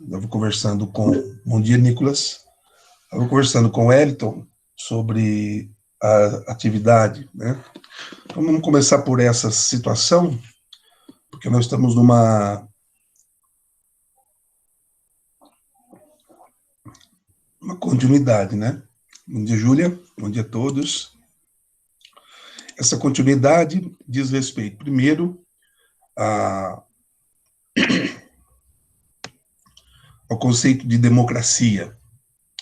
estava conversando com... Bom dia, Nicolas. Estava conversando com o Wellington sobre a atividade, né? Então, vamos começar por essa situação, porque nós estamos numa continuidade, né? Bom dia, Júlia. Bom dia a todos. Essa continuidade diz respeito, primeiro, ao conceito de democracia.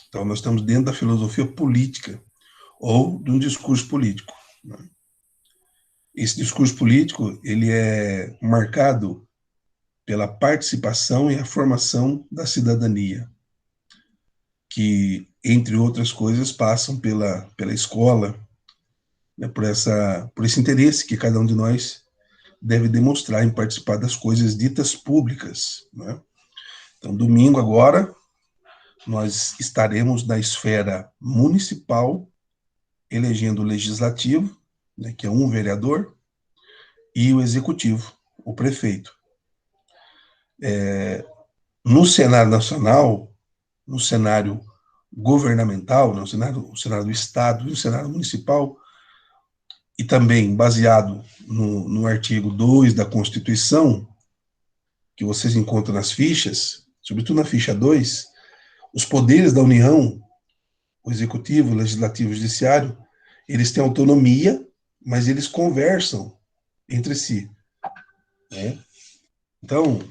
Então, nós estamos dentro da filosofia política, ou de um discurso político, né? Esse discurso político, ele é marcado pela participação e a formação da cidadania, que, entre outras coisas, passam pela escola, né, por esse interesse que cada um de nós deve demonstrar em participar das coisas ditas públicas, né? Então, domingo agora, nós estaremos na esfera municipal, elegendo o legislativo, né, que é um vereador, e o executivo, o prefeito. No cenário nacional, no cenário governamental, né, o cenário do Estado e o cenário municipal, e também baseado no artigo 2 da Constituição, que vocês encontram nas fichas, sobretudo na ficha 2, os poderes da União, o Executivo, o Legislativo e o Judiciário, eles têm autonomia, mas eles conversam entre si, né? Então,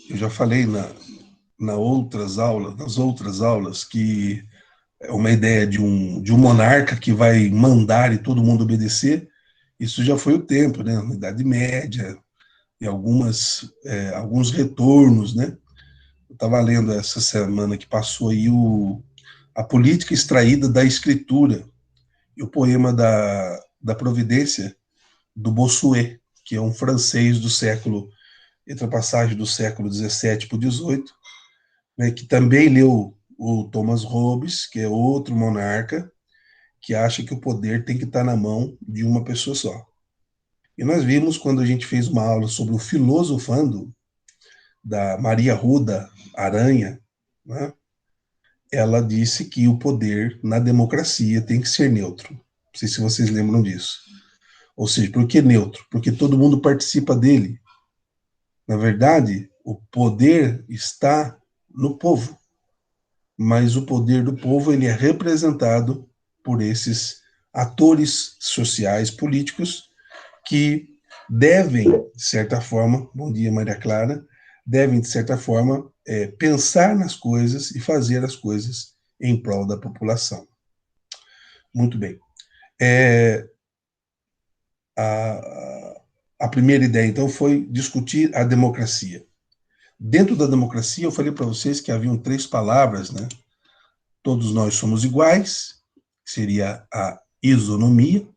eu já falei nas outras aulas, que é uma ideia de um monarca que vai mandar e todo mundo obedecer. Isso já foi o tempo, né? Na Idade Média, e alguns retornos, né? Eu estava lendo essa semana que passou aí a política extraída da escritura e o poema da Providência, do Bossuet, que é um francês entre a passagem do século XVII para o XVIII, né, que também leu o Thomas Hobbes, que é outro monarca, que acha que o poder tem que estar na mão de uma pessoa só. E nós vimos, quando a gente fez uma aula sobre o filosofando, da Maria Ruda Aranha, né, ela disse que o poder na democracia tem que ser neutro. Não sei se vocês lembram disso. Ou seja, por que neutro? Porque todo mundo participa dele. Na verdade, o poder está no povo, mas o poder do povo ele é representado por esses atores sociais, políticos, que devem, de certa forma, bom dia, Maria Clara, devem, de certa forma, pensar nas coisas e fazer as coisas em prol da população. Muito bem. A primeira ideia, então, foi discutir a democracia. Dentro da democracia, eu falei para vocês que haviam 3 palavras, né? Todos nós somos iguais, que seria a isonomia.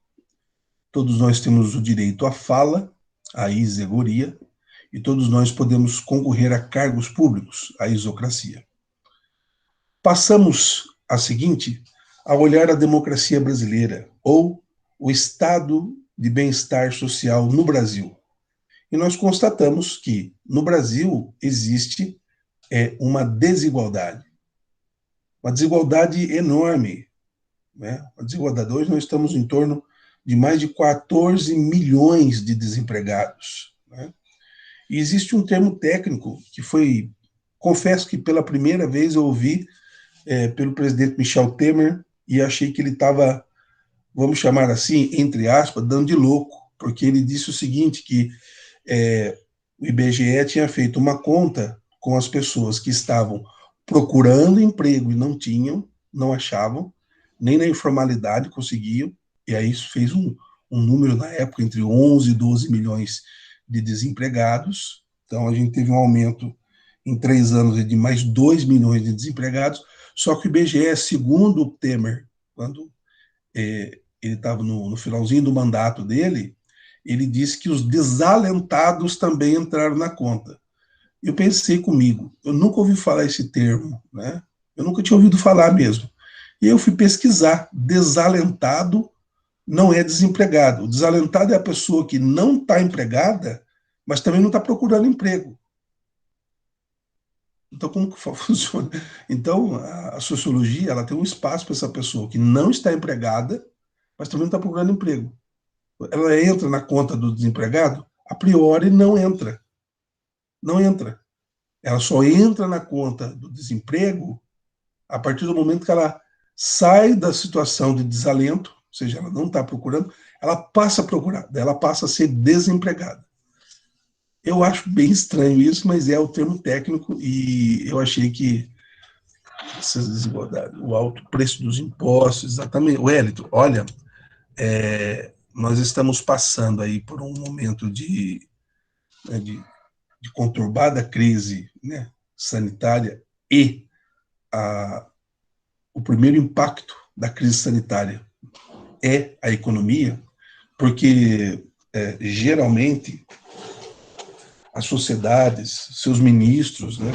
Todos nós temos o direito à fala, a isegoria, e todos nós podemos concorrer a cargos públicos, a isocracia. Passamos a seguinte a olhar a democracia brasileira, ou o estado de bem-estar social no Brasil. E nós constatamos que no Brasil existe uma desigualdade enorme, né? A desigualdade, hoje nós estamos em torno de mais de 14 milhões de desempregados, né? E existe um termo técnico que foi, confesso que pela primeira vez eu ouvi pelo presidente Michel Temer e achei que ele estava, vamos chamar assim, entre aspas, dando de louco, porque ele disse o seguinte, que o IBGE tinha feito uma conta com as pessoas que estavam procurando emprego e não tinham, não achavam, nem na informalidade conseguiam, e aí isso fez um número na época entre 11 e 12 milhões de desempregados. Então a gente teve um aumento em 3 anos de mais 2 milhões de desempregados, só que o IBGE, segundo o Temer, quando ele estava no finalzinho do mandato dele, ele disse que os desalentados também entraram na conta. Eu pensei comigo, eu nunca ouvi falar esse termo, né? Eu nunca tinha ouvido falar mesmo. E eu fui pesquisar, desalentado não é desempregado. O desalentado é a pessoa que não está empregada, mas também não está procurando emprego. Então, como que funciona? Então, a sociologia, ela tem um espaço para essa pessoa que não está empregada, mas também não está procurando emprego. Ela entra na conta do desempregado? A priori, não entra. Não entra. Ela só entra na conta do desemprego a partir do momento que ela sai da situação de desalento, ou seja, ela não está procurando, ela passa a procurar, ela passa a ser desempregada. Eu acho bem estranho isso, mas é o termo técnico e eu achei que essas desigualdades, o alto preço dos impostos, exatamente. Wellington, olha, nós estamos passando aí por um momento né, de conturbada crise, né, sanitária e o primeiro impacto da crise sanitária é a economia, porque geralmente as sociedades, seus ministros, né,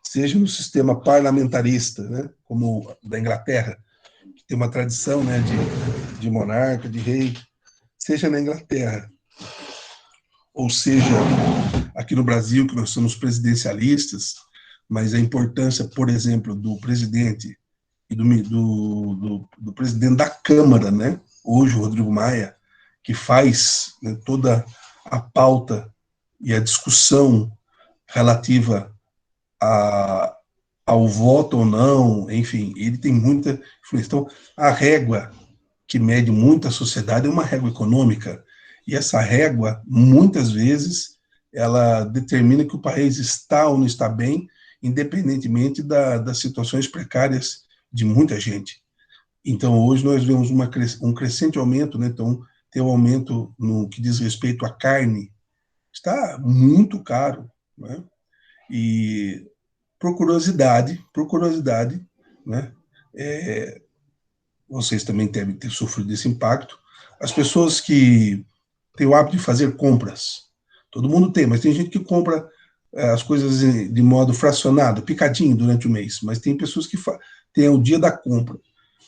seja no sistema parlamentarista, né, como da Inglaterra, que tem uma tradição, né, de monarca, de rei, seja na Inglaterra, ou seja aqui no Brasil, que nós somos presidencialistas, mas a importância, por exemplo, do presidente e do presidente da Câmara, né, hoje o Rodrigo Maia, que faz, né, toda a pauta e a discussão relativa a, ao voto ou não, enfim, ele tem muita influência. Então, a régua que mede muito a sociedade é uma régua econômica, e essa régua, muitas vezes, ela determina que o país está ou não está bem, independentemente das situações precárias de muita gente. Então, hoje nós vemos um crescente aumento, né? Então, tem um aumento no que diz respeito à carne, está muito caro, né? E por curiosidade, né? Vocês também devem ter sofrido esse impacto. As pessoas que têm o hábito de fazer compras, todo mundo tem, mas tem gente que compra as coisas de modo fracionado, picadinho durante o mês, mas tem pessoas que têm o dia da compra.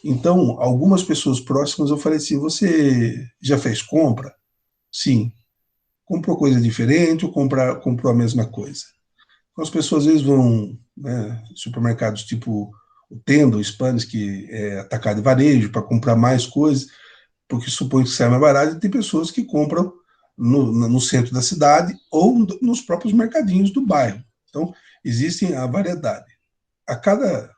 Então, algumas pessoas próximas eu falei assim: você já fez compra? Sim. Comprou coisa diferente ou comprou a mesma coisa? Então, as pessoas às vezes vão, né, supermercados tipo o Tenda, o Spanes, que é atacado e varejo, para comprar mais coisas, porque supõe que sai mais barato, e tem pessoas que compram no centro da cidade ou nos próprios mercadinhos do bairro. Então, existem a variedade. A cada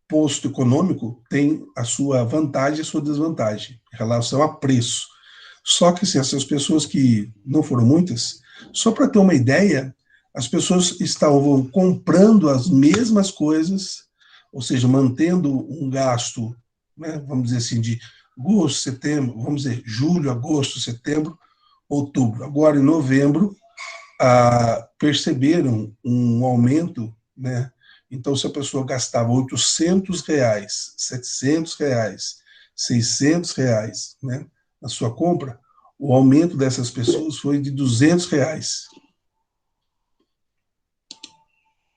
posto econômico tem a sua vantagem e a sua desvantagem em relação a preço. Só que se essas pessoas, que não foram muitas, só para ter uma ideia, as pessoas estavam comprando as mesmas coisas, ou seja, mantendo um gasto, né, vamos dizer assim, de agosto, setembro, vamos dizer, julho, agosto, setembro, outubro. Agora, em novembro, perceberam um aumento, né? Então, se a pessoa gastava R$ 800, R$ 700, R$ 600, né, na sua compra, o aumento dessas pessoas foi de R$ 200.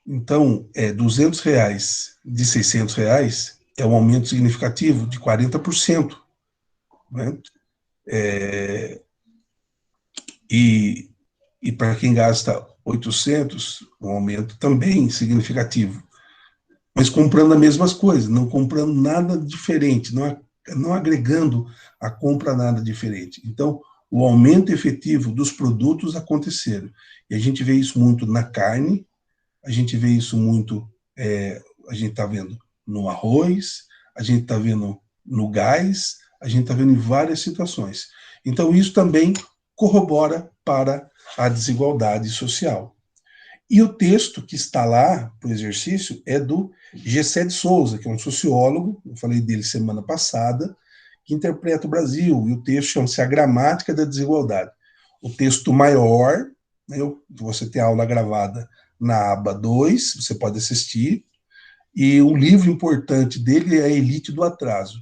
Então, R$ 200 de R$ 600 é um aumento significativo de 40%. Né? E, e para quem gasta 800, um aumento também significativo. Mas comprando as mesmas coisas, não comprando nada diferente, não agregando a compra nada diferente. Então, o aumento efetivo dos produtos aconteceram. E a gente vê isso muito na carne, a gente vê isso muito, a gente está vendo no arroz, a gente está vendo no gás, a gente está vendo em várias situações. Então, isso também corrobora para a desigualdade social. E o texto que está lá para o exercício é do Gessé de Souza, que é um sociólogo, eu falei dele semana passada, que interpreta o Brasil, e o texto chama-se A Gramática da Desigualdade. O texto maior, né, você tem a aula gravada na aba 2, você pode assistir, e o livro importante dele é A Elite do Atraso.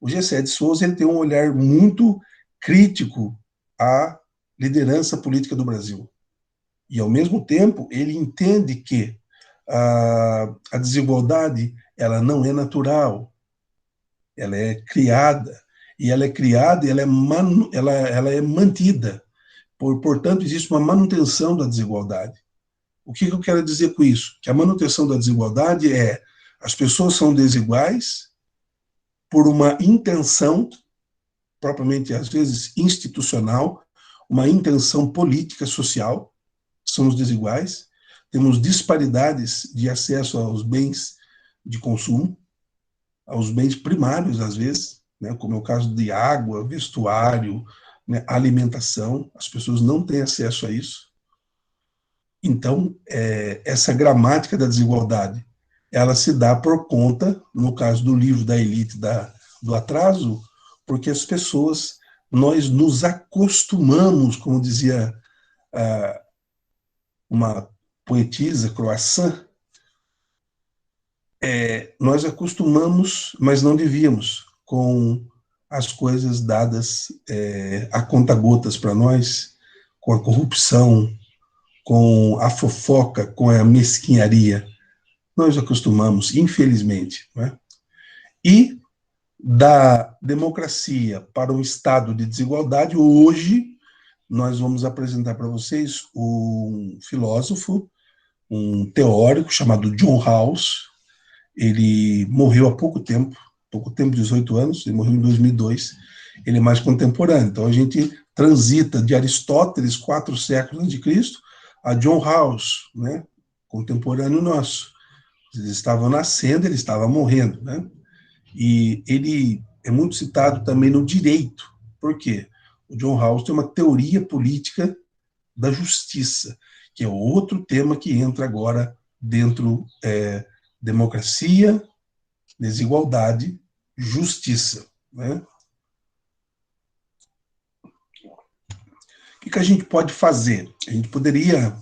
O Gessé de Souza, ele tem um olhar muito crítico à liderança política do Brasil. E, ao mesmo tempo, ele entende que a desigualdade, ela não é natural, ela é criada, e ela é criada e ela é mantida. Portanto, existe uma manutenção da desigualdade. O que eu quero dizer com isso? Que a manutenção da desigualdade é as pessoas são desiguais por uma intenção, propriamente às vezes institucional, uma intenção política, social, somos desiguais, temos disparidades de acesso aos bens de consumo, aos bens primários, às vezes, né, como é o caso de água, vestuário, né, alimentação, as pessoas não têm acesso a isso. Então, essa gramática da desigualdade, ela se dá por conta, no caso do livro da elite do atraso, porque as pessoas, nós nos acostumamos, como dizia uma poetisa, Croissant, nós acostumamos, mas não devíamos, com as coisas dadas a conta-gotas para nós, com a corrupção, com a fofoca, com a mesquinharia. Nós acostumamos, infelizmente. Né? E da democracia para um estado de desigualdade, hoje nós vamos apresentar para vocês um filósofo, um teórico chamado John Rawls. Ele morreu há pouco tempo, 18 anos, ele morreu em 2002, ele é mais contemporâneo. Então a gente transita de Aristóteles, 4 séculos antes de Cristo, a John Rawls, né, contemporâneo nosso. Eles estavam nascendo, ele estava morrendo, né? E ele é muito citado também no direito. Por quê? O John Rawls tem uma teoria política da justiça, que é outro tema que entra agora dentro democracia, desigualdade, justiça. Né? O que a gente pode fazer? A gente poderia,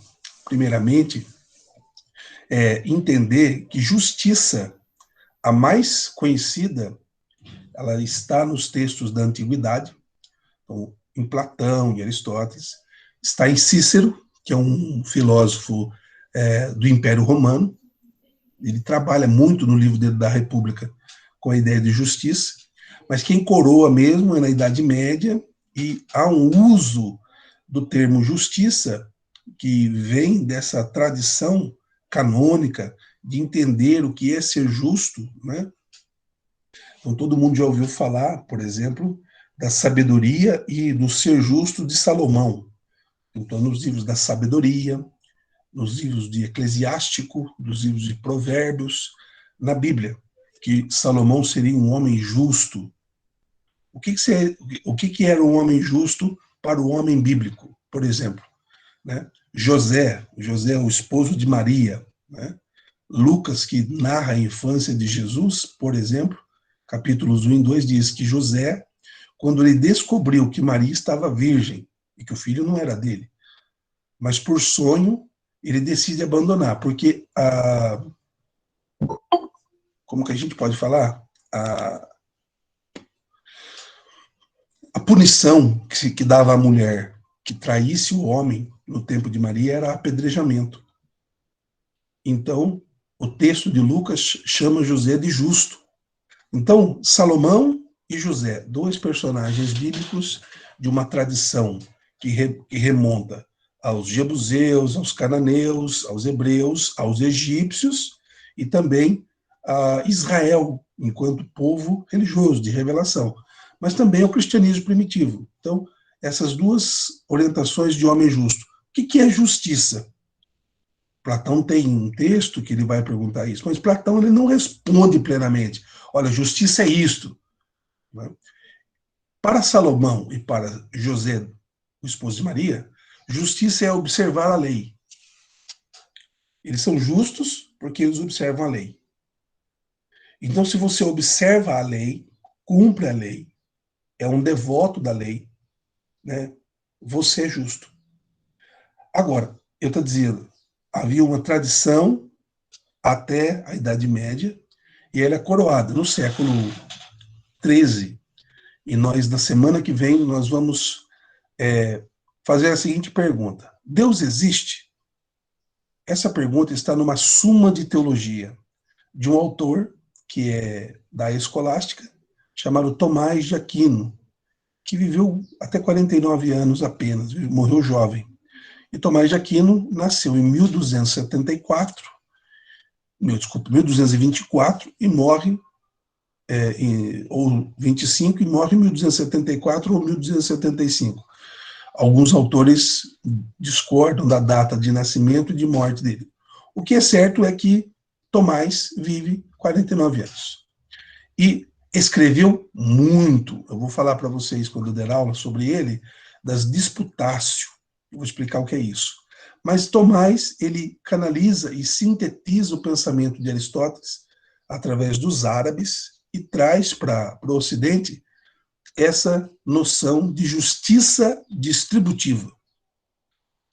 primeiramente, entender que justiça, a mais conhecida, ela está nos textos da antiguidade, então, em Platão, em Aristóteles, está em Cícero, que é um filósofo do Império Romano. Ele trabalha muito no livro dele da República com a ideia de justiça, mas quem coroa mesmo é na Idade Média, e há um uso do termo justiça que vem dessa tradição canônica de entender o que é ser justo, né? Então, todo mundo já ouviu falar, por exemplo, da sabedoria e do ser justo de Salomão. Então, nos livros da sabedoria, nos livros de Eclesiástico, nos livros de Provérbios, na Bíblia, que Salomão seria um homem justo. O que era um homem justo para o homem bíblico, por exemplo? Né? José é o esposo de Maria. Né? Lucas, que narra a infância de Jesus, por exemplo, capítulos 1 e 2, diz que José, quando ele descobriu que Maria estava virgem e que o filho não era dele, mas por sonho ele decide abandonar, porque como que a gente pode falar? A punição que dava à mulher que traísse o homem no tempo de Maria era apedrejamento. Então, o texto de Lucas chama José de justo. Então, Salomão e José, 2 personagens bíblicos de uma tradição que remonta aos jebuseus, aos cananeus, aos hebreus, aos egípcios e também a Israel, enquanto povo religioso de revelação, mas também ao cristianismo primitivo. Então, essas 2 orientações de homem justo. O que é justiça? Platão tem um texto que ele vai perguntar isso, mas Platão ele não responde plenamente. Olha, justiça é isto. Né? Para Salomão e para José, o esposo de Maria, justiça é observar a lei. Eles são justos porque eles observam a lei. Então, se você observa a lei, cumpre a lei, é um devoto da lei, né? Você é justo. Agora, eu estou dizendo, havia uma tradição até a Idade Média, e ela é coroada no século XIII. E nós, na semana que vem, nós vamos fazer a seguinte pergunta: Deus existe? Essa pergunta está numa Suma de Teologia, de um autor que é da escolástica, chamado Tomás de Aquino, que viveu até 49 anos apenas, morreu jovem. E Tomás de Aquino nasceu em 1274, 1224, e morre, ou 25, e morre em 1274 ou 1275. Alguns autores discordam da data de nascimento e de morte dele. O que é certo é que Tomás vive 49 anos. E escreveu muito. Eu vou falar para vocês, quando der aula sobre ele, das disputácio. Eu vou explicar o que é isso. Mas Tomás, ele canaliza e sintetiza o pensamento de Aristóteles através dos árabes e traz para o Ocidente essa noção de justiça distributiva,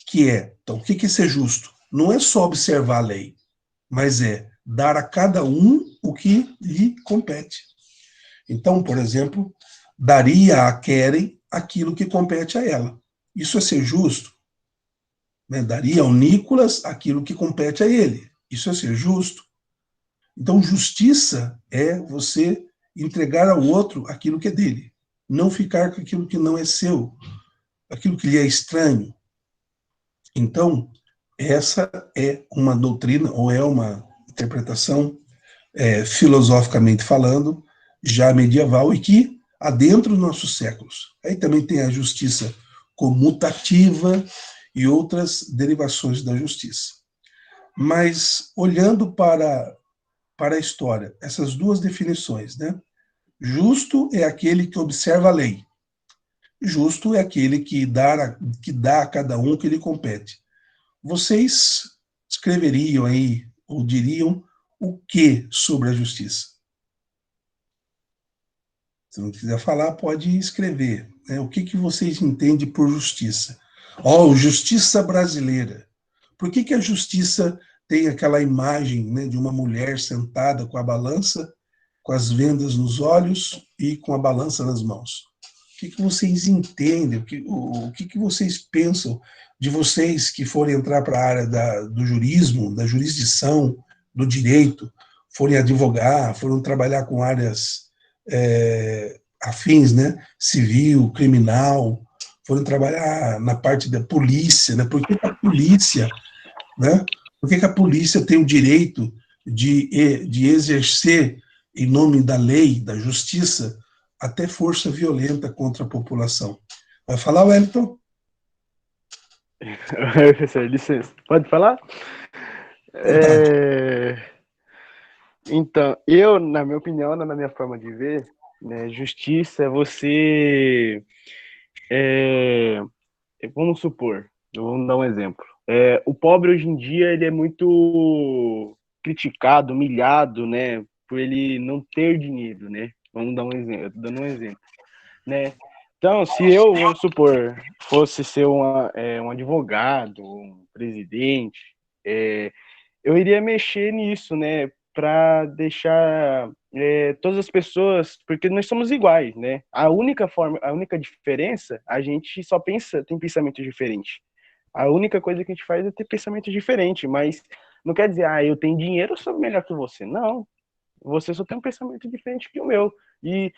que é, então, o que é ser justo? Não é só observar a lei, mas é dar a cada um o que lhe compete. Então, por exemplo, daria a Keren aquilo que compete a ela. Isso é ser justo? Né? Daria ao Nicolas aquilo que compete a ele. Isso é ser justo? Então, justiça é você entregar ao outro aquilo que é dele. Não ficar com aquilo que não é seu, aquilo que lhe é estranho. Então, essa é uma doutrina, ou é uma interpretação, filosoficamente falando, já medieval, e que adentra os nossos séculos. Aí também tem a justiça comutativa e outras derivações da justiça. Mas, olhando para a história, essas duas definições, né? Justo é aquele que observa a lei. Justo é aquele que dá a cada um o que lhe compete. Vocês escreveriam aí, ou diriam, o que sobre a justiça? Se não quiser falar, pode escrever. Né? O que vocês entendem por justiça? Justiça brasileira. Por que a justiça tem aquela imagem, né, de uma mulher sentada com a balança, com as vendas nos olhos e com a balança nas mãos? O que vocês entendem? O que vocês pensam de vocês que forem entrar para a área do jurismo, da jurisdição, do direito, forem advogar, foram trabalhar com áreas afins, né? Civil, criminal, foram trabalhar na parte da polícia, né? Por que a polícia, né? Por que a polícia tem o direito de exercer, em nome da lei, da justiça, até força violenta contra a população? Vai falar, Wellington? Professor, licença. Pode falar? Vontade. Então, na minha opinião, na minha forma de ver, né, justiça é você... vamos supor, vamos dar um exemplo. O pobre hoje em dia ele é muito criticado, humilhado, né, por ele não ter dinheiro, né? Vamos dar um exemplo, eu tô dando um exemplo, né? Então, se eu, vamos supor, fosse ser um advogado, um presidente, eu iria mexer nisso, né, para deixar todas as pessoas, porque nós somos iguais, né? A única diferença, a gente só tem pensamento diferente. A única coisa que a gente faz é ter pensamento diferente, mas não quer dizer, eu tenho dinheiro, eu sou melhor que você. Não, você só tem um pensamento diferente que o meu. E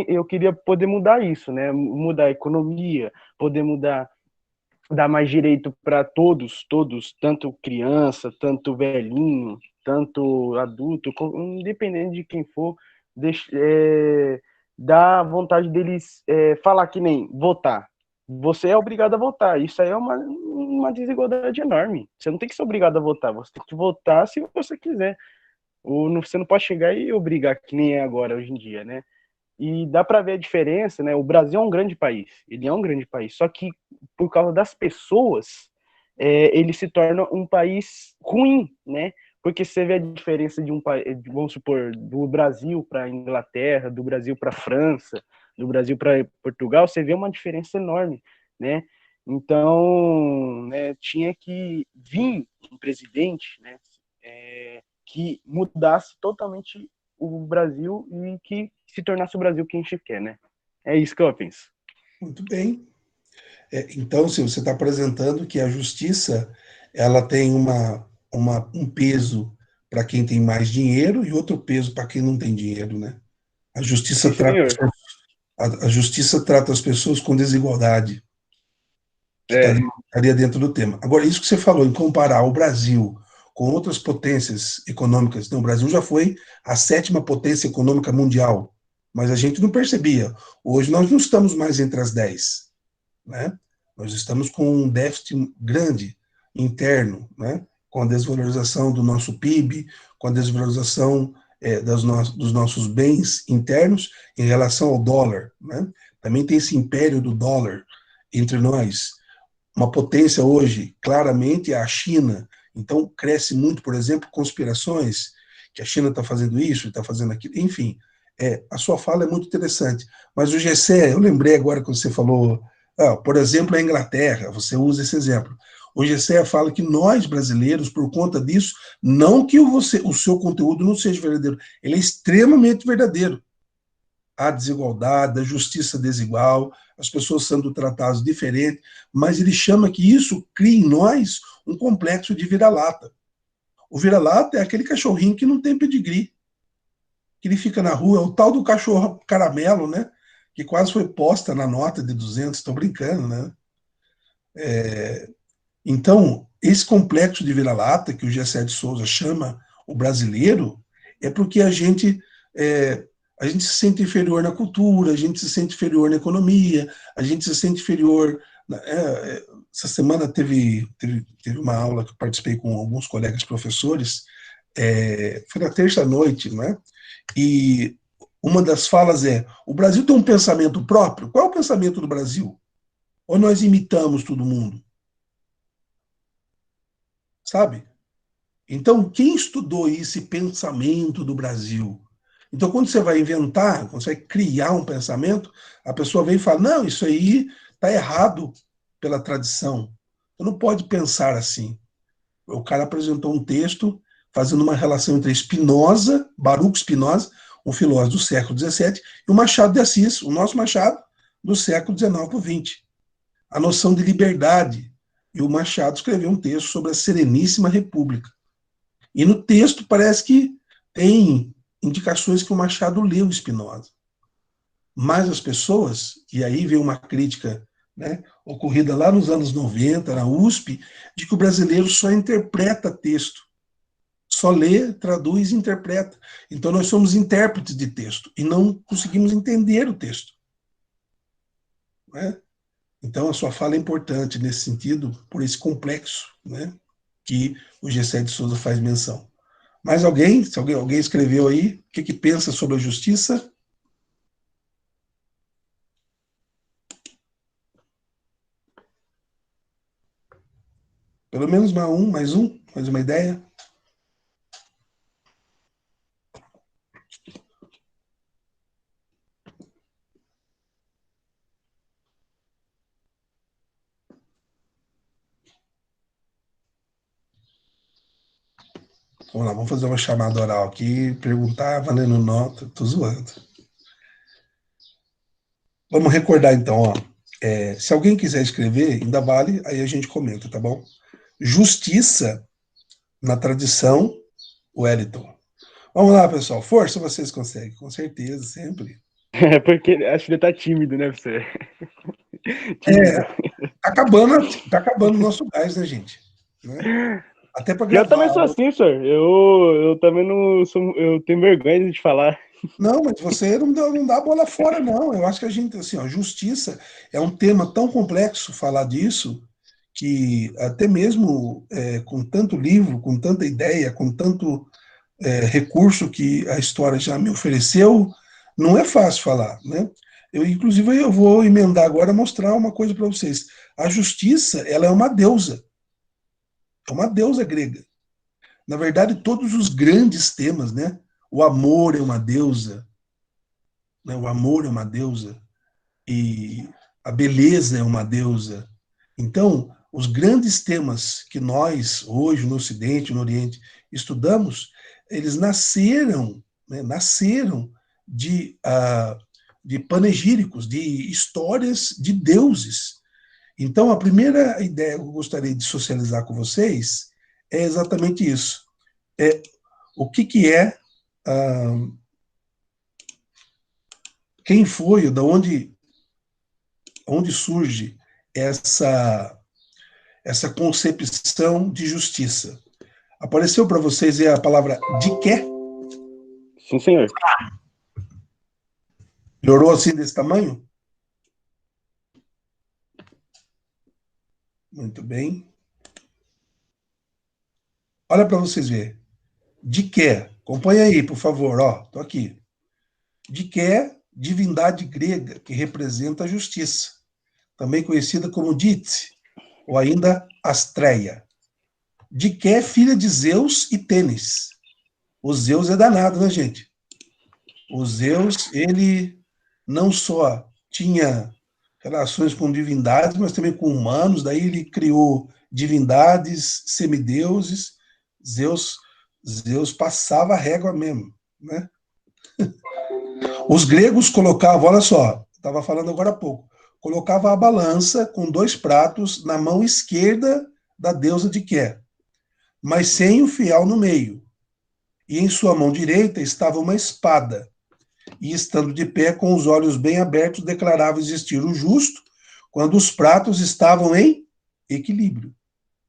eu queria poder mudar isso, né? Mudar a economia, poder dar mais direito para todos, tanto criança, tanto velhinho, tanto adulto, independente de quem for, dar vontade deles falar que nem votar. Você é obrigado a votar. Isso aí é uma desigualdade enorme. Você não tem que ser obrigado a votar, você tem que votar se você quiser. Você não pode chegar e obrigar, que nem é agora, hoje em dia, né? E dá para ver a diferença, né? O Brasil é um grande país, ele é um grande país, só que por causa das pessoas, ele se torna um país ruim, né? Porque você vê a diferença de um país, vamos supor, do Brasil para a Inglaterra, do Brasil para a França, do Brasil para Portugal, você vê uma diferença enorme, né? Então, né, tinha que vir um presidente, né, que mudasse totalmente o Brasil e que se tornasse o Brasil que a gente quer, né? É isso que eu penso. Muito bem. Então, se você está apresentando que a justiça ela tem um peso para quem tem mais dinheiro e outro peso para quem não tem dinheiro, né? A justiça Sim, trata, senhor. a justiça trata as pessoas com desigualdade. que estaria dentro do tema. Agora, isso que você falou, em comparar o Brasil com outras potências econômicas, então, o Brasil já foi a 7ª potência econômica mundial, mas a gente não percebia. Hoje nós não estamos mais entre as 10, né? Nós estamos com um déficit grande interno, né? Com a desvalorização do nosso PIB, com a desvalorização dos nossos bens internos em relação ao dólar, né? Também tem esse império do dólar entre nós. Uma potência hoje, claramente, é a China. Então, cresce muito, por exemplo, conspirações, que a China está fazendo isso, está fazendo aquilo. Enfim, a sua fala é muito interessante. Mas o GCE, eu lembrei agora que você falou, por exemplo, a Inglaterra, você usa esse exemplo. O GCE fala que nós, brasileiros, por conta disso, não que o seu conteúdo não seja verdadeiro, ele é extremamente verdadeiro. A desigualdade, a justiça desigual, as pessoas sendo tratadas diferente, mas ele chama que isso cria em nós um complexo de vira-lata. O vira-lata é aquele cachorrinho que não tem pedigree, que ele fica na rua, é o tal do cachorro caramelo, né? Que quase foi posta na nota de 200, estou brincando, né? Então, esse complexo de vira-lata que o Gessé de Souza chama o brasileiro é porque a gente se sente inferior na cultura, a gente se sente inferior na economia, a gente se sente inferior. Essa semana teve uma aula que eu participei com alguns colegas professores, foi na terça-noite, né? E uma das falas é: o Brasil tem um pensamento próprio? Qual é o pensamento do Brasil? Ou nós imitamos todo mundo? Sabe? Então, quem estudou esse pensamento do Brasil? Então, quando você vai inventar, quando você vai criar um pensamento, a pessoa vem e fala: não, isso aí está errado pela tradição. Você não pode pensar assim. O cara apresentou um texto fazendo uma relação entre Spinoza, Baruch Spinoza, um filósofo do século XVII, e o Machado de Assis, o nosso Machado, do século XIX para o XX. A noção de liberdade. E o Machado escreveu um texto sobre a Sereníssima República. E no texto parece que tem indicações que o Machado leu Spinoza. Mas as pessoas, e aí vem uma crítica, né, ocorrida lá nos anos 90, na USP, de que o brasileiro só interpreta texto. Só lê, traduz e interpreta. Então nós somos intérpretes de texto e não conseguimos entender o texto. Né? Então a sua fala é importante nesse sentido, por esse complexo, né, que o Gessé de Souza faz menção. Mais alguém? Se alguém escreveu aí, o que pensa sobre a justiça? Pelo menos mais uma ideia? Vamos lá, vamos fazer uma chamada oral aqui, perguntar, valendo nota, tô zoando. Vamos recordar então, ó. Se alguém quiser escrever, ainda vale, aí a gente comenta, tá bom? Justiça na tradição Wellington. Vamos lá, pessoal. Força, vocês conseguem, com certeza, sempre. É porque acho que ele tá tímido, né, você? É, Tímido. tá acabando o nosso gás, né, gente? Né? Até para Eu também gravar. sou assim, senhor. Eu também não sou. Eu tenho vergonha de falar. Não, mas você não dá bola fora, não. Eu acho que a gente, assim, ó, justiça é um tema tão complexo falar disso, que até mesmo com tanto livro, com tanta ideia, com tanto recurso que a história já me ofereceu, não é fácil falar, né? Inclusive, eu vou emendar agora mostrar uma coisa para vocês. A justiça, ela é uma deusa grega. Na verdade, todos os grandes temas, né? O amor é uma deusa, né? O amor é uma deusa e a beleza é uma deusa. Então, os grandes temas que nós, hoje, no Ocidente, no Oriente, estudamos, eles nasceram, né, nasceram de panegíricos, de histórias de deuses. Então, a primeira ideia que eu gostaria de socializar com vocês é exatamente isso. O que é, quem foi, onde surge essa concepção de justiça. Apareceu para vocês a palavra diké? Sim, senhor. Melhorou assim desse tamanho? Muito bem. Olha para vocês verem. Diké, acompanha aí, por favor. Estou aqui. Diké, divindade grega que representa a justiça, também conhecida como Dite, ou ainda Astreia. Diké, filha de Zeus e Tênis. O Zeus é danado, né, gente? O Zeus, ele não só tinha relações com divindades, mas também com humanos, daí ele criou divindades, semideuses. Zeus passava a régua mesmo, né? Os gregos colocavam, olha só, estava falando agora há pouco, colocava a balança com 2 pratos na mão esquerda da deusa de Qué, mas sem o fiel no meio. E em sua mão direita estava uma espada, e estando de pé com os olhos bem abertos, declarava existir o justo, quando os pratos estavam em equilíbrio.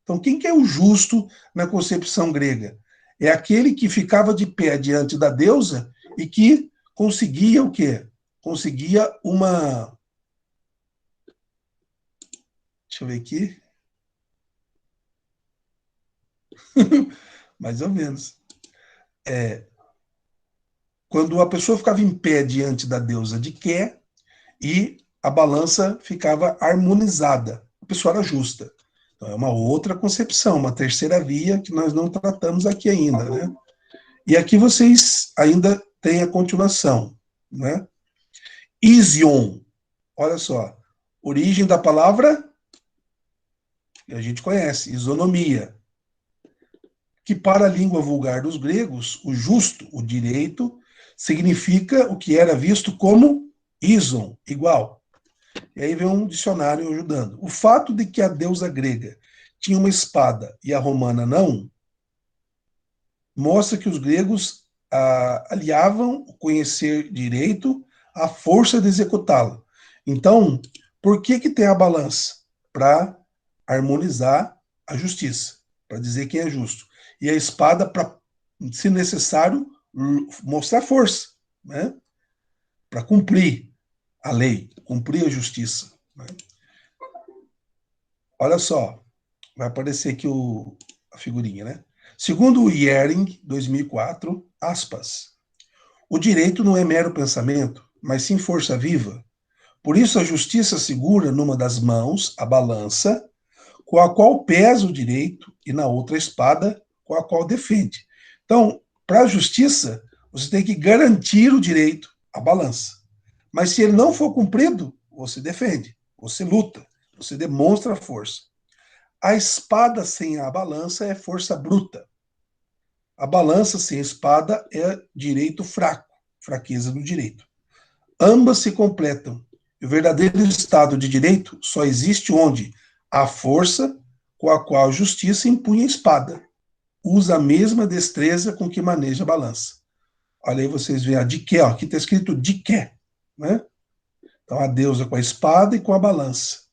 Então, quem que é o justo na concepção grega? É aquele que ficava de pé diante da deusa e que conseguia o quê? Conseguia uma... Deixa eu ver aqui. Mais ou menos. Quando a pessoa ficava em pé diante da deusa de Qué e a balança ficava harmonizada. A pessoa era justa. Então, é uma outra concepção, uma terceira via que nós não tratamos aqui ainda, né? E aqui vocês ainda têm a continuação, né? Ision, olha só, origem da palavra que a gente conhece, isonomia, que para a língua vulgar dos gregos, o justo, o direito, significa o que era visto como ison, igual. E aí vem um dicionário ajudando. O fato de que a deusa grega tinha uma espada e a romana não, mostra que os gregos aliavam o conhecer direito à força de executá-lo. Então, por que tem a balança? Para harmonizar a justiça, para dizer quem é justo. E a espada para, se necessário, mostrar força, né? Para cumprir a lei, cumprir a justiça. Né? Olha só, vai aparecer aqui a figurinha, né? Segundo o Yering, 2004, aspas, o direito não é mero pensamento, mas sim força viva. Por isso a justiça segura numa das mãos a balança, com a qual pesa o direito, e na outra a espada, com a qual defende. Então, para a justiça, você tem que garantir o direito, a balança. Mas se ele não for cumprido, você defende, você luta, você demonstra força. A espada sem a balança é força bruta. A balança sem espada é direito fraco, fraqueza do direito. Ambas se completam. O verdadeiro Estado de Direito só existe onde a força com a qual a justiça empunha a espada usa a mesma destreza com que maneja a balança. Olha aí, vocês veem a diké, aqui está escrito diké, né? Então a deusa com a espada e com a balança.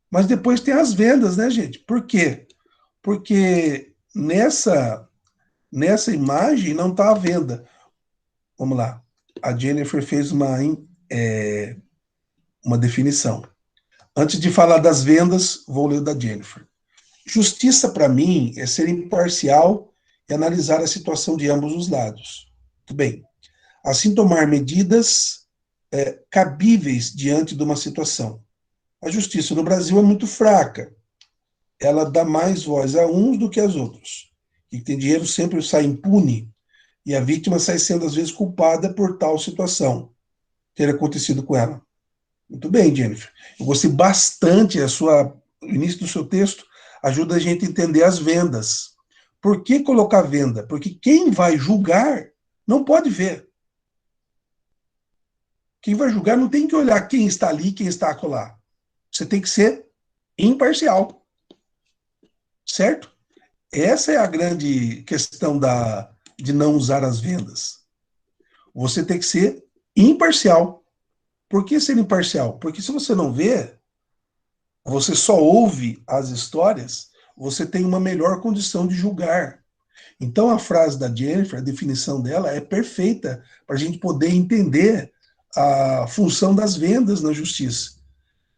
Mas depois tem as vendas, né, gente? Por quê? Porque nessa imagem não está a venda. Vamos lá. A Jennifer fez uma definição. Antes de falar das vendas, vou ler o da Jennifer. Justiça, para mim, é ser imparcial e analisar a situação de ambos os lados. Muito bem. Assim, tomar medidas cabíveis diante de uma situação. A justiça no Brasil é muito fraca. Ela dá mais voz a uns do que aos outros. Quem tem dinheiro sempre sai impune e a vítima sai sendo, às vezes, culpada por tal situação ter acontecido com ela. Muito bem, Jennifer. Eu gostei bastante o início do seu texto ajuda a gente a entender as vendas. Por que colocar venda? Porque quem vai julgar não pode ver. Quem vai julgar não tem que olhar quem está ali e quem está acolá. Você tem que ser imparcial. Certo? Essa é a grande questão de não usar as vendas. Você tem que ser imparcial. Por que ser imparcial? Porque se você não vê, você só ouve as histórias, você tem uma melhor condição de julgar. Então, a frase da Jennifer, a definição dela, é perfeita para a gente poder entender a função das vendas na justiça.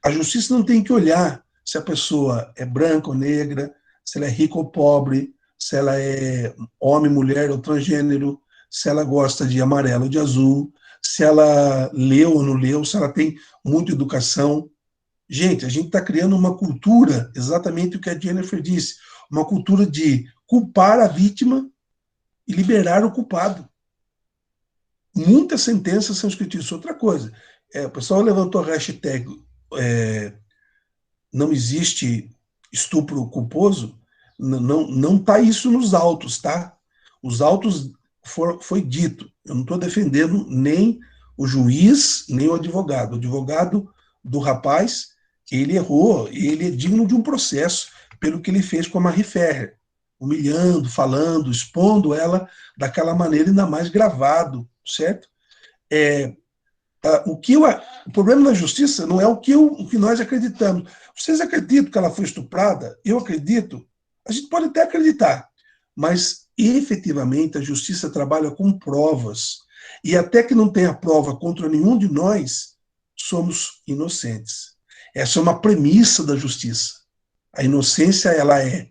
A justiça não tem que olhar se a pessoa é branca ou negra, se ela é rica ou pobre, se ela é homem, mulher ou transgênero, se ela gosta de amarelo ou de azul, se ela leu ou não leu, se ela tem muita educação. Gente, a gente está criando uma cultura, exatamente o que a Jennifer disse, uma cultura de culpar a vítima e liberar o culpado. Muitas sentenças são escritas. Isso é outra coisa. O pessoal levantou a hashtag não existe estupro culposo. Não está isso nos autos, tá? Os autos foi dito. Eu não estou defendendo nem o juiz, nem o advogado. O advogado do rapaz, ele errou, ele é digno de um processo pelo que ele fez com a Marie Ferrer, humilhando, falando, expondo ela daquela maneira, ainda mais gravado, certo? O problema da justiça não é o que nós acreditamos. Vocês acreditam que ela foi estuprada? Eu acredito. A gente pode até acreditar, mas efetivamente a justiça trabalha com provas. E até que não tenha prova contra nenhum de nós, somos inocentes. Essa é uma premissa da justiça. A inocência ela é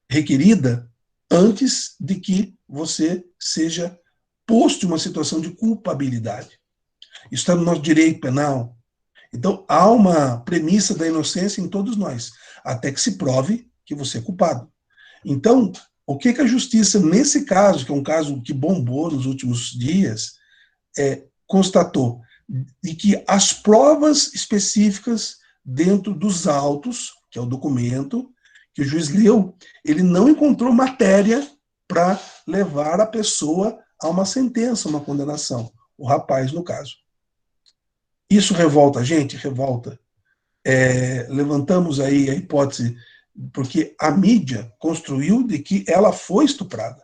requerida antes de que você seja posto em uma situação de culpabilidade. Isso está no nosso direito penal. Então, há uma premissa da inocência em todos nós, até que se prove que você é culpado. Então, o que a justiça, nesse caso, que é um caso que bombou nos últimos dias, constatou de que as provas específicas dentro dos autos, que é o documento que o juiz leu, ele não encontrou matéria para levar a pessoa a uma sentença, uma condenação. O rapaz, no caso. Isso revolta a gente? Revolta. Levantamos aí a hipótese, porque a mídia construiu de que ela foi estuprada.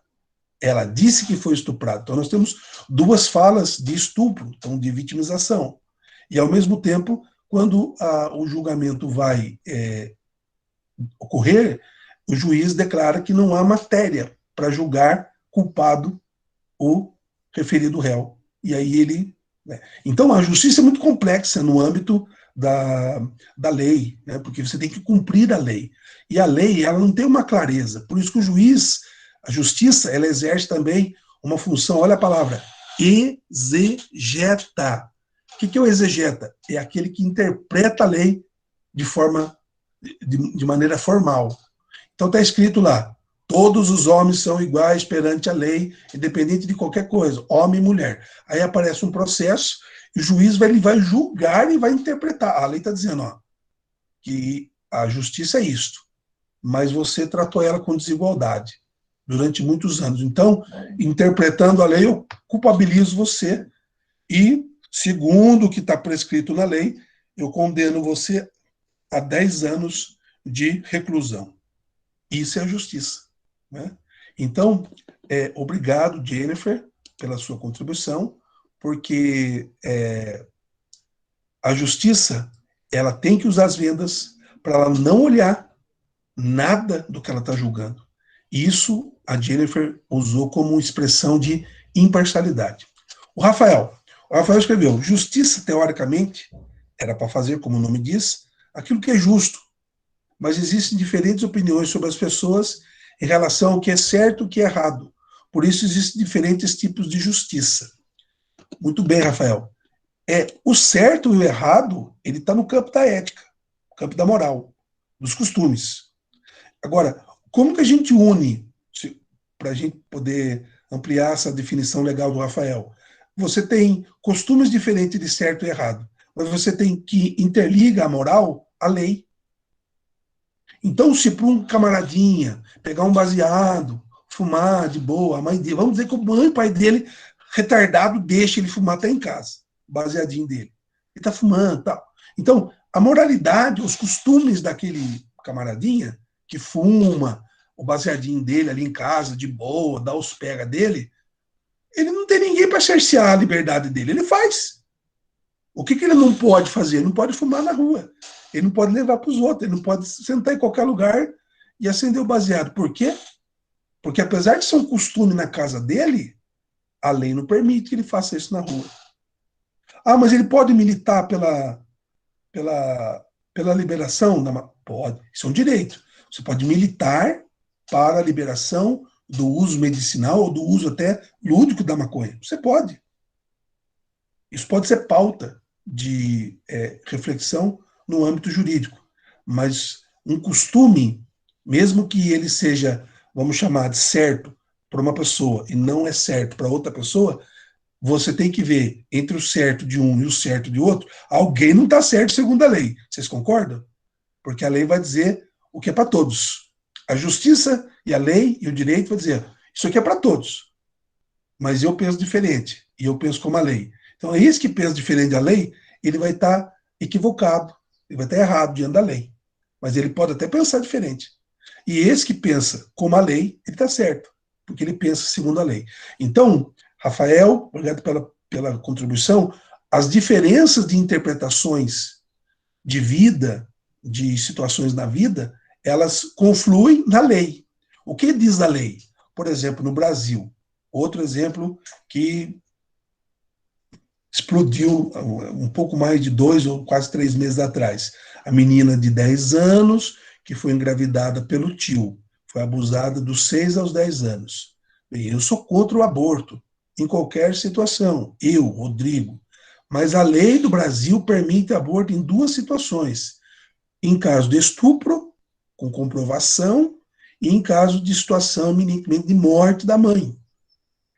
Ela disse que foi estuprada. Então, nós temos duas falas de estupro, então, de vitimização. E, ao mesmo tempo, quando o julgamento vai ocorrer, o juiz declara que não há matéria para julgar culpado o referido réu. E aí ele... Então, a justiça é muito complexa no âmbito da lei, né? Porque você tem que cumprir a lei. E a lei, ela não tem uma clareza. Por isso que o juiz, a justiça, ela exerce também uma função, olha a palavra, exegeta. O que é o exegeta? É aquele que interpreta a lei de maneira formal. Então está escrito lá, todos os homens são iguais perante a lei, independente de qualquer coisa, homem e mulher. Aí aparece um processo, e o juiz ele vai julgar e vai interpretar. A lei está dizendo que a justiça é isto, mas você tratou ela com desigualdade durante muitos anos. Então, interpretando a lei, eu culpabilizo você e, segundo o que está prescrito na lei, eu condeno você a 10 anos de reclusão. Isso é a justiça. Né? Então, obrigado, Jennifer, pela sua contribuição, porque a justiça ela tem que usar as vendas para ela não olhar nada do que ela está julgando. Isso a Jennifer usou como expressão de imparcialidade. O Rafael escreveu, justiça, teoricamente, era para fazer, como o nome diz, aquilo que é justo, mas existem diferentes opiniões sobre as pessoas em relação ao que é certo e o que é errado. Por isso existem diferentes tipos de justiça. Muito bem, Rafael. O certo e o errado, ele está no campo da ética, no campo da moral, dos costumes. Agora, como que a gente une, para a gente poder ampliar essa definição legal do Rafael? Você tem costumes diferentes de certo e errado, mas você tem que interliga a moral à lei. Então, se para um camaradinha pegar um baseado, fumar de boa, a mãe dele, vamos dizer que o mãe e o pai dele, retardado, deixa ele fumar até em casa, baseadinho dele. Ele está fumando e tal. Então, a moralidade, os costumes daquele camaradinha que fuma, o baseadinho dele ali em casa, de boa, dá os pega dele, ele não tem ninguém para cercear a liberdade dele. Ele faz. O que ele não pode fazer? Ele não pode fumar na rua. Ele não pode levar para os outros. Ele não pode sentar em qualquer lugar e acender o baseado. Por quê? Porque apesar de ser um costume na casa dele, a lei não permite que ele faça isso na rua. Ah, mas ele pode militar pela, pela liberação? Pode. Isso é um direito. Você pode militar para a liberação do uso medicinal ou do uso até lúdico da maconha. Você pode. Isso pode ser pauta de reflexão no âmbito jurídico. Mas um costume, mesmo que ele seja, vamos chamar de certo para uma pessoa e não é certo para outra pessoa, você tem que ver entre o certo de um e o certo de outro, alguém não está certo segundo a lei. Vocês concordam? Porque a lei vai dizer o que é para todos. A justiça e a lei e o direito vai dizer, isso aqui é para todos. Mas eu penso diferente, e eu penso como a lei. Então, esse que pensa diferente da lei, ele vai estar equivocado, ele vai estar errado diante da lei. Mas ele pode até pensar diferente. E esse que pensa como a lei, ele está certo, porque ele pensa segundo a lei. Então, Rafael, obrigado pela contribuição. As diferenças de interpretações de vida, de situações na vida, elas confluem na lei. O que diz a lei? Por exemplo, no Brasil, outro exemplo que explodiu um pouco mais de 2 ou quase 3 meses atrás. A menina de 10 anos que foi engravidada pelo tio, foi abusada dos 6 aos 10 anos. Bem, eu sou contra o aborto, em qualquer situação, eu, Rodrigo. Mas a lei do Brasil permite aborto em 2 situações. Em caso de estupro, com comprovação, e em caso de situação eminentemente de morte da mãe.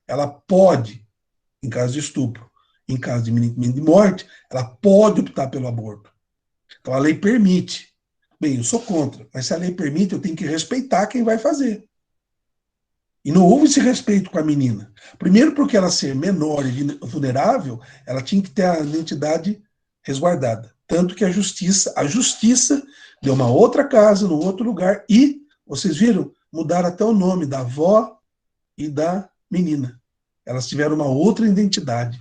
Ela pode, em caso de estupro, em caso de iminente de morte, ela pode optar pelo aborto. Então a lei permite. Bem, eu sou contra, mas se a lei permite, eu tenho que respeitar quem vai fazer. E não houve esse respeito com a menina. Primeiro, porque ela ser menor e vulnerável, ela tinha que ter a identidade resguardada. Tanto que a justiça deu uma outra casa, num outro lugar, e, vocês viram, mudaram até o nome da avó e da menina. Elas tiveram uma outra identidade.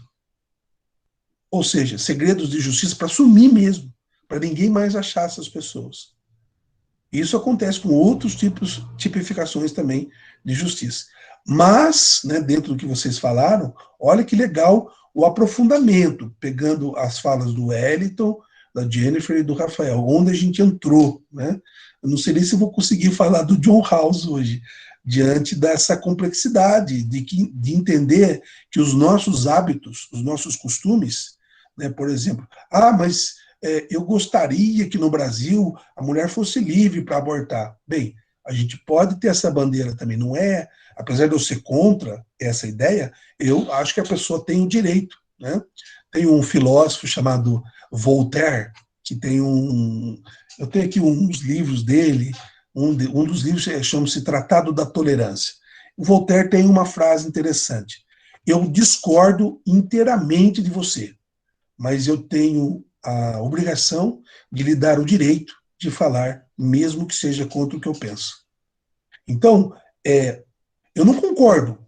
Ou seja, segredos de justiça para sumir mesmo, para ninguém mais achar essas pessoas. Isso acontece com outros tipificações também de justiça. Mas, né, dentro do que vocês falaram, olha que legal o aprofundamento, pegando as falas do Wellington, da Jennifer e do Rafael, onde a gente entrou. Né? Eu não sei nem se vou conseguir falar do John House hoje, diante dessa complexidade de entender que os nossos hábitos, os nossos costumes, né, por exemplo, mas eu gostaria que no Brasil a mulher fosse livre para abortar. Bem, a gente pode ter essa bandeira também, não é? Apesar de eu ser contra essa ideia, eu acho que a pessoa tem o direito. Né? Tem um filósofo chamado Voltaire, que tem eu tenho aqui uns livros dele, um dos livros chama-se Tratado da Tolerância. O Voltaire tem uma frase interessante. Eu discordo inteiramente de você, mas eu tenho a obrigação de lhe dar o direito de falar, mesmo que seja contra o que eu penso. Então, eu não concordo,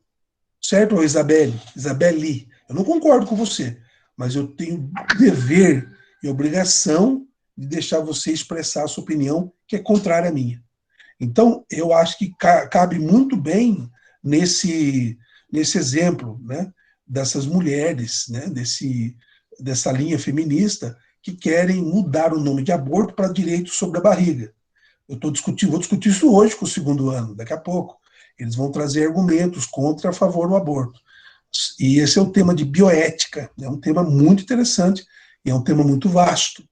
certo, Isabelle, eu não concordo com você, mas eu tenho dever e obrigação de deixar você expressar a sua opinião, que é contrária à minha. Então, eu acho que cabe muito bem nesse exemplo, né, dessas mulheres, né, dessa linha feminista que querem mudar o nome de aborto para direito sobre a barriga. Vou discutir isso hoje com o segundo ano, daqui a pouco. Eles vão trazer argumentos contra a favor do aborto. E esse é o tema de bioética, é um tema muito interessante e é um tema muito vasto.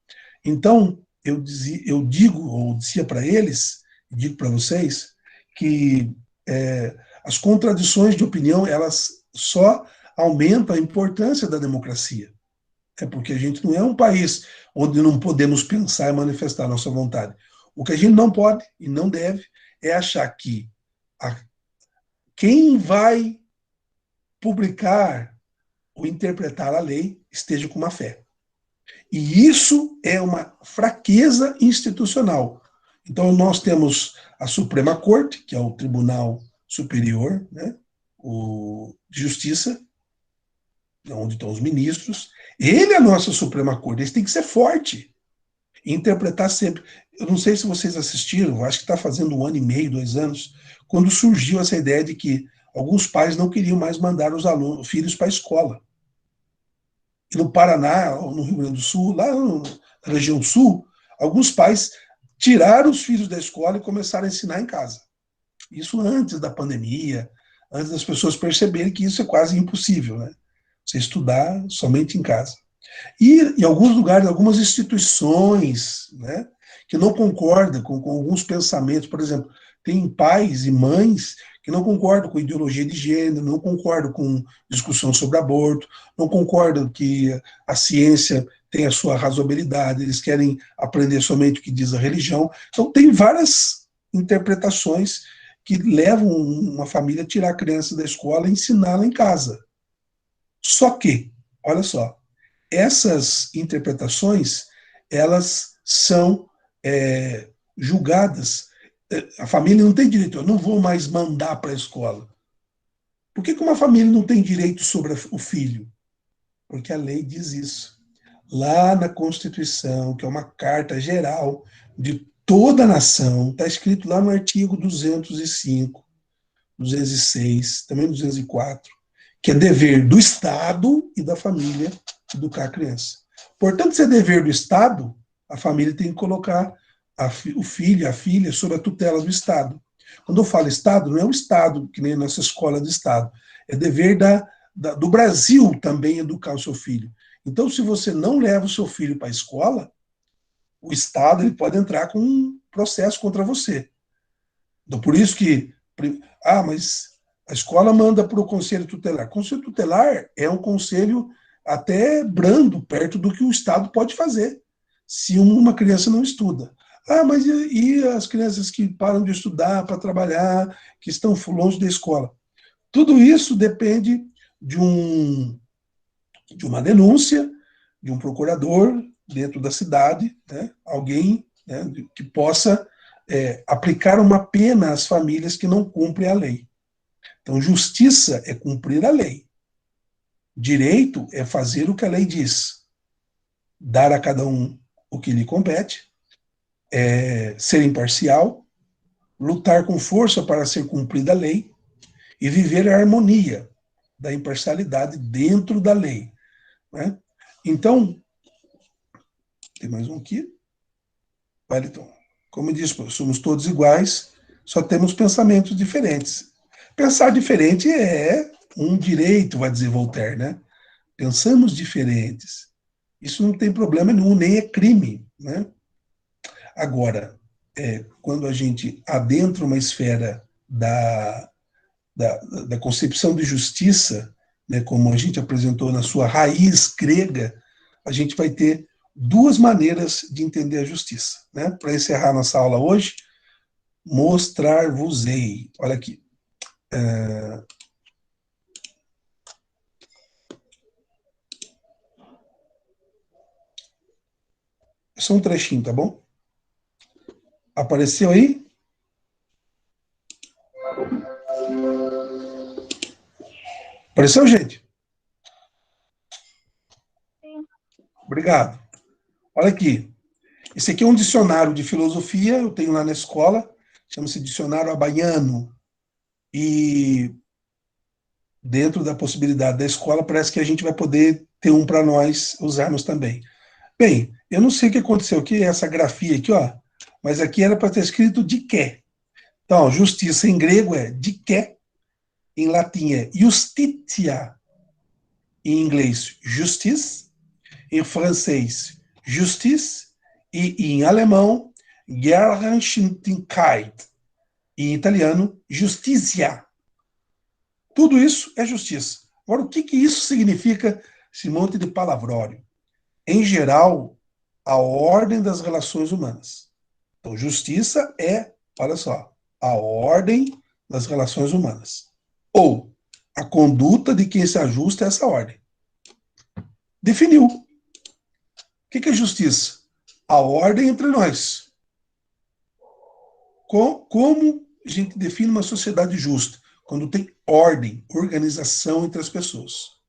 Então, eu digo, ou dizia para eles, digo para vocês, que as contradições de opinião, elas só aumentam a importância da democracia. É porque a gente não é um país onde não podemos pensar e manifestar a nossa vontade. O que a gente não pode e não deve é achar que quem vai publicar ou interpretar a lei esteja com má fé. E isso é uma fraqueza institucional. Então, nós temos a Suprema Corte, que é o Tribunal Superior, né, de Justiça, onde estão os ministros. Ele é a nossa Suprema Corte, eles têm que ser forte e interpretar sempre. Eu não sei se vocês assistiram, acho que está fazendo 1 ano e meio, 2 anos, quando surgiu essa ideia de que alguns pais não queriam mais mandar os filhos para a escola. E no Paraná, ou no Rio Grande do Sul, lá na região sul, alguns pais tiraram os filhos da escola e começaram a ensinar em casa. Isso antes da pandemia, antes das pessoas perceberem que isso é quase impossível, né? Você estudar somente em casa. E em alguns lugares, algumas instituições, né, que não concordam com alguns pensamentos, por exemplo, tem pais e mães que não concordam com ideologia de gênero, não concordam com discussão sobre aborto, não concordam que a ciência tem a sua razoabilidade, eles querem aprender somente o que diz a religião. Então, tem várias interpretações que levam uma família a tirar a criança da escola e ensiná-la em casa. Só que, olha só, essas interpretações, elas são julgadas. A família não tem direito, eu não vou mais mandar para a escola. Por que uma família não tem direito sobre o filho? Porque a lei diz isso. Lá na Constituição, que é uma carta geral de toda a nação, está escrito lá no artigo 205, 206, também 204, que é dever do Estado e da família educar a criança. Portanto, se é dever do Estado, a família tem que colocar o filho, a filha, sob a tutela do Estado. Quando eu falo Estado, não é o Estado, que nem a nossa escola de Estado. É dever do Brasil também educar o seu filho. Então, se você não leva o seu filho para a escola, o Estado ele pode entrar com um processo contra você. Então, por isso que, mas a escola manda para o conselho tutelar. O conselho tutelar é um conselho até brando, perto do que o Estado pode fazer, se uma criança não estuda. Mas e as crianças que param de estudar para trabalhar, que estão longe da escola? Tudo isso depende de uma denúncia, de um procurador dentro da cidade, né, alguém, né, que possa aplicar uma pena às famílias que não cumprem a lei. Então, justiça é cumprir a lei. Direito é fazer o que a lei diz. Dar a cada um o que lhe compete, ser imparcial, lutar com força para ser cumprida a lei e viver a harmonia da imparcialidade dentro da lei. Né? Então, tem mais um aqui. Wellington, como eu disse, somos todos iguais, só temos pensamentos diferentes. Pensar diferente é um direito, vai dizer Voltaire, né? Pensamos diferentes. Isso não tem problema nenhum, nem é crime, né? Agora, quando a gente adentra uma esfera da concepção de justiça, né, como a gente apresentou na sua raiz grega, a gente vai ter duas maneiras de entender a justiça. Né? Para encerrar nossa aula hoje, mostrar-vos-ei. Olha aqui. Só um trechinho, tá bom? Apareceu aí? Apareceu, gente? Sim. Obrigado. Olha aqui. Esse aqui é um dicionário de filosofia, eu tenho lá na escola, chama-se Dicionário Abaiano. E dentro da possibilidade da escola, parece que a gente vai poder ter um para nós usarmos também. Bem, eu não sei o que aconteceu aqui, essa grafia aqui, ó, mas aqui era para ter escrito diké. Então, justiça em grego é diké, em latim é justitia, em inglês justice, em francês justice e em alemão Gerechtigkeit, e em italiano justicia. Tudo isso é justiça. Agora, o que isso significa, esse monte de palavrório? Em geral, a ordem das relações humanas. Então, justiça é, olha só, a ordem das relações humanas. Ou a conduta de quem se ajusta a essa ordem. Definiu. O que é justiça? A ordem entre nós. Como a gente define uma sociedade justa? Quando tem ordem, organização entre as pessoas.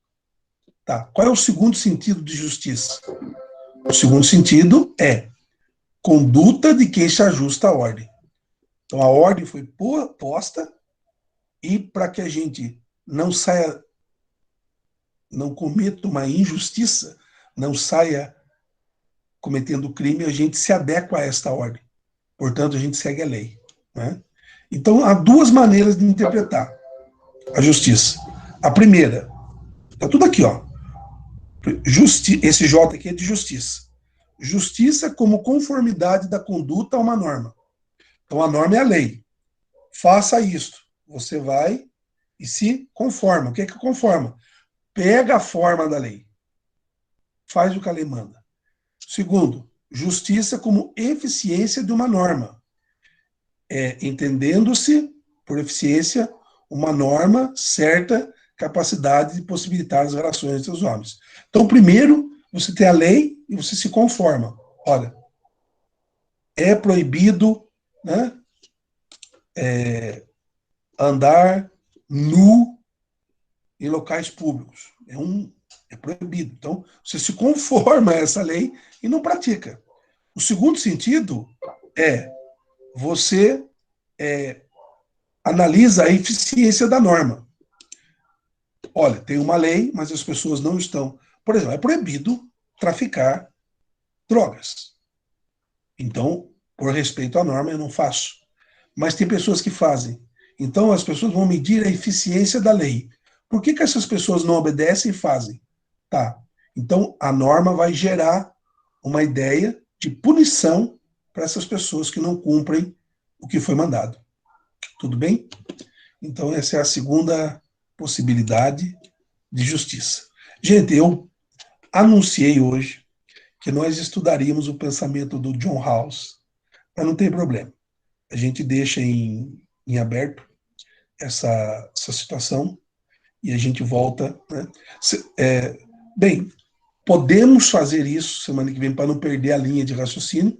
Tá. Qual é o segundo sentido de justiça? O segundo sentido é conduta de quem se ajusta à ordem. Então, a ordem foi posta e para que a gente não saia, não cometa uma injustiça, não saia cometendo crime, a gente se adequa a esta ordem. Portanto, a gente segue a lei. Né? Então, há duas maneiras de interpretar a justiça. A primeira, está tudo aqui, ó. Esse J aqui é de justiça. Justiça como conformidade da conduta a uma norma. Então, a norma é a lei. Faça isto. Você vai e se conforma. O que é que conforma? Pega a forma da lei. Faz o que a lei manda. Segundo, justiça como eficiência de uma norma. Entendendo-se, por eficiência, uma norma certa capacidade de possibilitar as relações entre os homens. Então, primeiro, você tem a lei e você se conforma. Olha, é proibido, né, andar nu em locais públicos. É proibido. Então, você se conforma a essa lei e não pratica. O segundo sentido é você analisa a eficiência da norma. Olha, tem uma lei, mas as pessoas não estão. Por exemplo, é proibido traficar drogas. Então, por respeito à norma, eu não faço. Mas tem pessoas que fazem. Então, as pessoas vão medir a eficiência da lei. Por que essas pessoas não obedecem e fazem? Tá. Então, a norma vai gerar uma ideia de punição para essas pessoas que não cumprem o que foi mandado. Tudo bem? Então, essa é a segunda possibilidade de justiça. Gente, eu anunciei hoje que nós estudaríamos o pensamento do John Rawls, mas não tem problema. A gente deixa em aberto essa situação e a gente volta. Né? Bem, podemos fazer isso semana que vem para não perder a linha de raciocínio,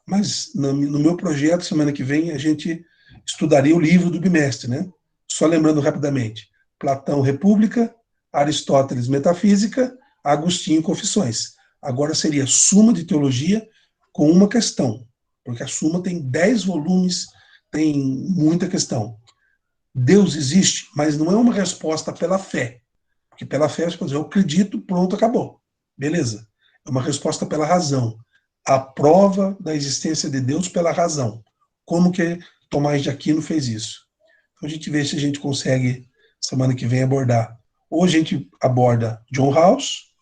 mas no meu projeto, semana que vem, a gente estudaria o livro do bimestre, né? Só lembrando rapidamente: Platão, República, Aristóteles, Metafísica, Agostinho, Confissões. Agora seria Suma de Teologia com uma questão, porque a Suma tem 10 volumes, tem muita questão. Deus existe, mas não é uma resposta pela fé. Porque pela fé você pode dizer, eu acredito, pronto, acabou. Beleza. É uma resposta pela razão. A prova da existência de Deus pela razão. Como que Tomás de Aquino fez isso? Então a gente vê se a gente consegue, semana que vem, abordar. Ou a gente aborda John Rawls,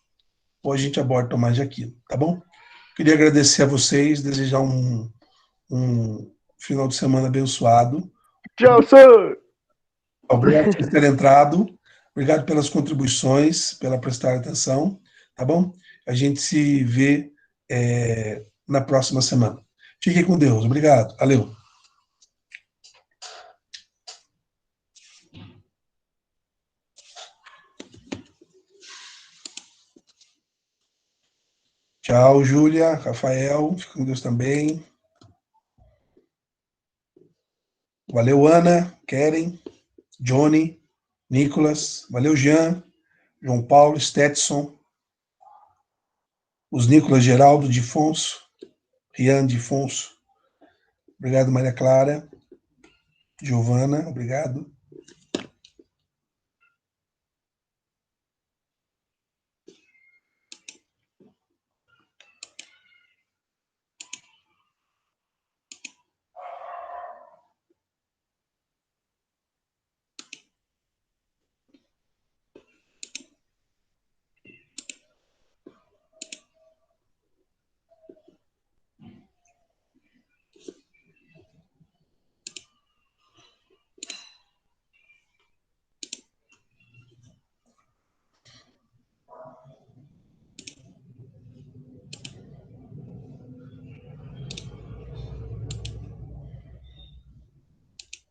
ou a gente aborda Tomás de Aquino, tá bom? Queria agradecer a vocês, desejar um final de semana abençoado. Tchau, senhor! Obrigado por ter entrado. Obrigado pelas contribuições, pela prestar atenção, tá bom? A gente se vê na próxima semana. Fiquem com Deus. Obrigado. Valeu. Tchau, Júlia, Rafael. Fica com Deus também. Valeu, Ana, Keren, Johnny, Nicolas. Valeu, Jean, João Paulo, Stetson. Os Nicolas, Geraldo, Difonso, Rian, Difonso. Obrigado, Maria Clara. Giovana, obrigado.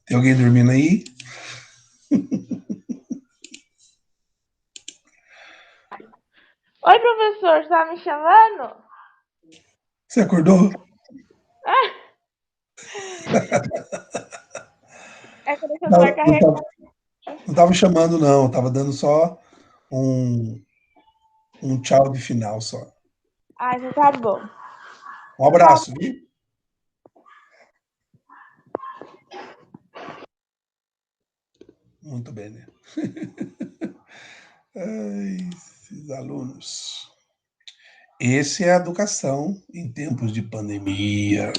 Tem alguém dormindo aí? Oi, professor, você tá me chamando? Você acordou? É que o celular Não carregou. estava chamando, não. Estava dando só um Um tchau de final só. Ah, então tá bom. Um abraço, viu? Muito bem, né? Ai, esses alunos. Essa é a educação em tempos de pandemia.